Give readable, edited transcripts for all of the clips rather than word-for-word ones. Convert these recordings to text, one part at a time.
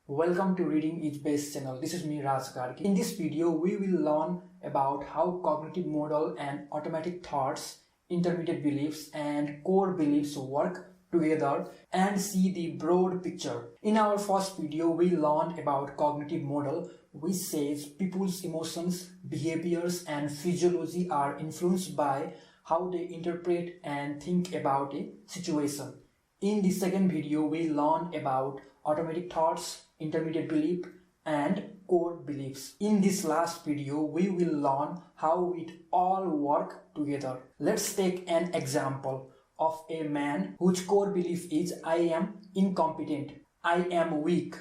Welcome to Reading is Best channel. This is me Raj Gargi. In this video, we will learn about how cognitive model and automatic thoughts, intermediate beliefs and core beliefs work together and see the broad picture. In our first video, we learned about cognitive model, which says people's emotions, behaviors and physiology are influenced by how they interpret and think about a situation. In the second video, we learned about automatic thoughts, intermediate belief and core beliefs. In this last video, we will learn how it all work together. Let's take an example of a man whose core belief is I am incompetent, I am weak,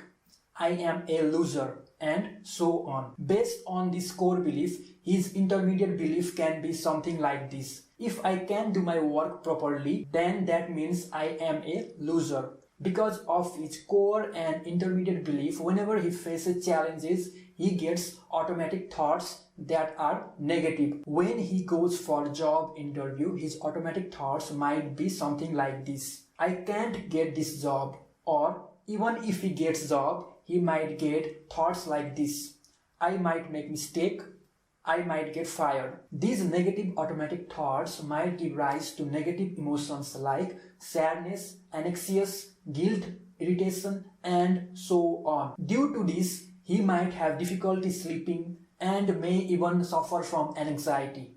I am a loser and so on. Based on this core belief, his intermediate belief can be something like this. If I can do my work properly, then that means I am a loser. Because of his core and intermediate belief, whenever he faces challenges, he gets automatic thoughts that are negative. When he goes for a job interview, his automatic thoughts might be something like this. I can't get this job. Or even if he gets job, he might get thoughts like this. I might make mistake. I might get fired. These negative automatic thoughts might give rise to negative emotions like sadness, anxious, guilt, irritation, and so on. Due to this, he might have difficulty sleeping and may even suffer from anxiety.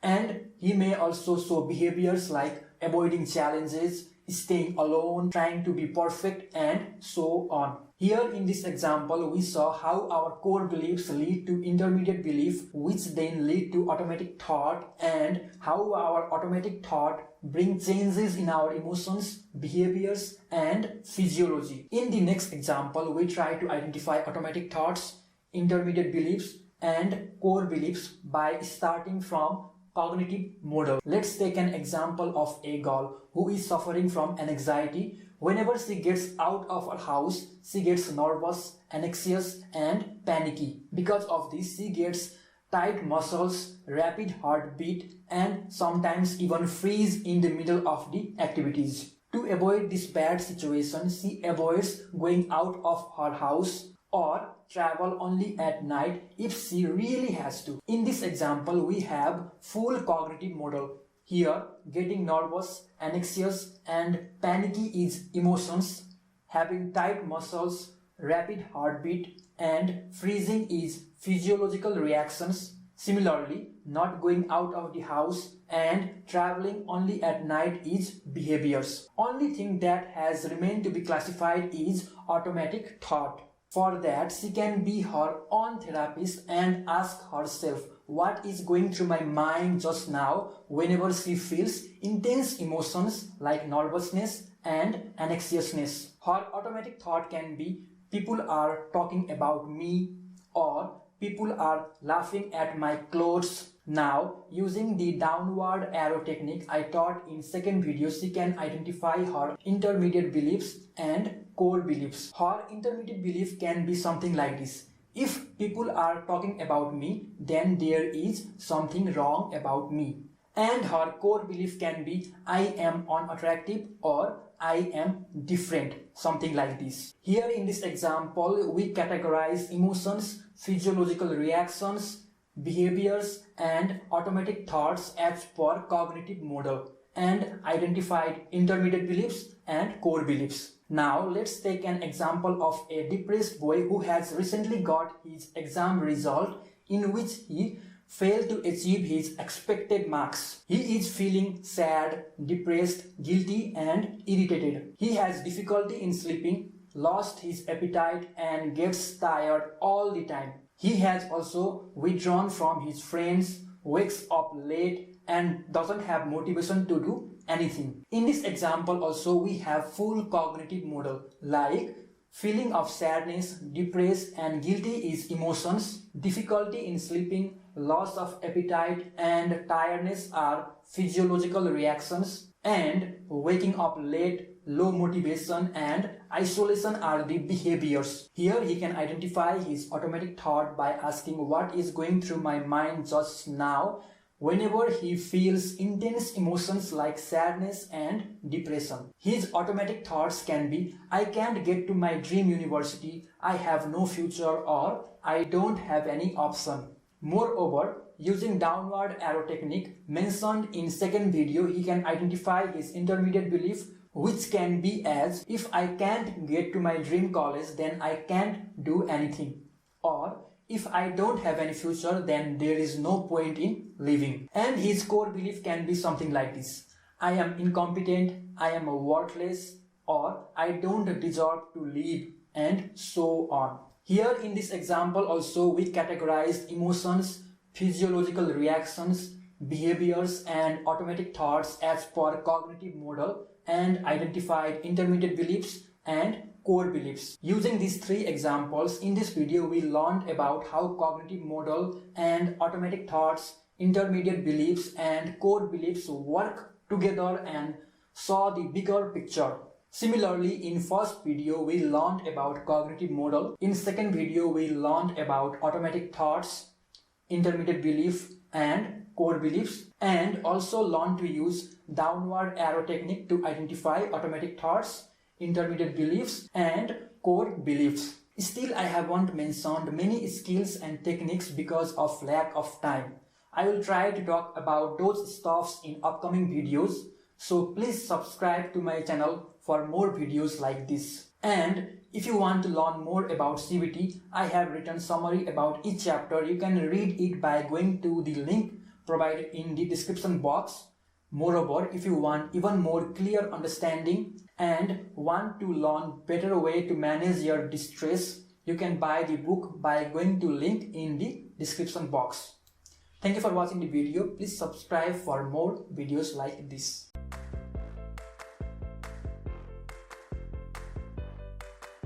And he may also show behaviors like avoiding challenges, staying alone, trying to be perfect, and so on. Here in this example, we saw how our core beliefs lead to intermediate belief, which then lead to automatic thought, and how our automatic thought bring changes in our emotions, behaviors, and physiology. In the next example, we try to identify automatic thoughts, intermediate beliefs, and core beliefs by starting from cognitive model. Let's take an example of a girl who is suffering from anxiety. Whenever she gets out of her house, she gets nervous, anxious, and panicky. Because of this, she gets tight muscles, rapid heartbeat, and sometimes even freeze in the middle of the activities. To avoid this bad situation, she avoids going out of her house or travel only at night if she really has to. In this example, we have full cognitive model. Here, getting nervous, anxious, and panicky is emotions, having tight muscles, rapid heartbeat, and freezing is physiological reactions. Similarly, not going out of the house and traveling only at night is behaviors. Only thing that has remained to be classified is automatic thought. For that, she can be her own therapist and ask herself what is going through my mind just now whenever she feels intense emotions like nervousness and anxiousness. Her automatic thought can be people are talking about me or people are laughing at my clothes. Now, using the downward arrow technique I taught in second video, she can identify her intermediate beliefs and core beliefs. Her intermediate belief can be something like this. If people are talking about me, then there is something wrong about me. And her core belief can be I am unattractive or I am different, something like this. Here in this example, we categorize emotions, physiological reactions, behaviors and automatic thoughts as per cognitive model and identified intermediate beliefs and core beliefs. Now let's take an example of a depressed boy who has recently got his exam result in which he failed to achieve his expected marks. He is feeling sad, depressed, guilty and irritated. He has difficulty in sleeping, lost his appetite and gets tired all the time. He has also withdrawn from his friends, wakes up late and doesn't have motivation to do anything. In this example also we have full cognitive model like feeling of sadness, depressed and guilty is emotions, difficulty in sleeping, loss of appetite and tiredness are physiological reactions, and waking up late, low motivation and isolation are the behaviors. Here he can identify his automatic thought by asking what is going through my mind just now whenever he feels intense emotions like sadness and depression. His automatic thoughts can be, I can't get to my dream university, I have no future, or I don't have any option. Moreover, using downward arrow technique mentioned in second video, he can identify his intermediate belief, which can be as, if I can't get to my dream college, then I can't do anything. Or, if I don't have any future, then there is no point in living. And his core belief can be something like this. I am incompetent, I am worthless, or I don't deserve to live, and so on. Here in this example also we categorized emotions, physiological reactions, behaviors and automatic thoughts as per cognitive model and identified intermediate beliefs and core beliefs. Using these three examples, in this video we learned about how cognitive model and automatic thoughts, intermediate beliefs and core beliefs work together and saw the bigger picture. Similarly, in first video we learned about cognitive model. In second video we learned about automatic thoughts, intermediate belief and core beliefs, and also learned to use downward arrow technique to identify automatic thoughts, intermediate beliefs and core beliefs. Still, I haven't mentioned many skills and techniques because of lack of time. I will try to talk about those stuffs in upcoming videos, so please subscribe to my channel for more videos like this. And if you want to learn more about CBT, I have written summary about each chapter. You can read it by going to the link provided in the description box. Moreover, if you want even more clear understanding and want to learn better way to manage your distress, you can buy the book by going to link in the description box. Thank you for watching the video. Please subscribe for more videos like this.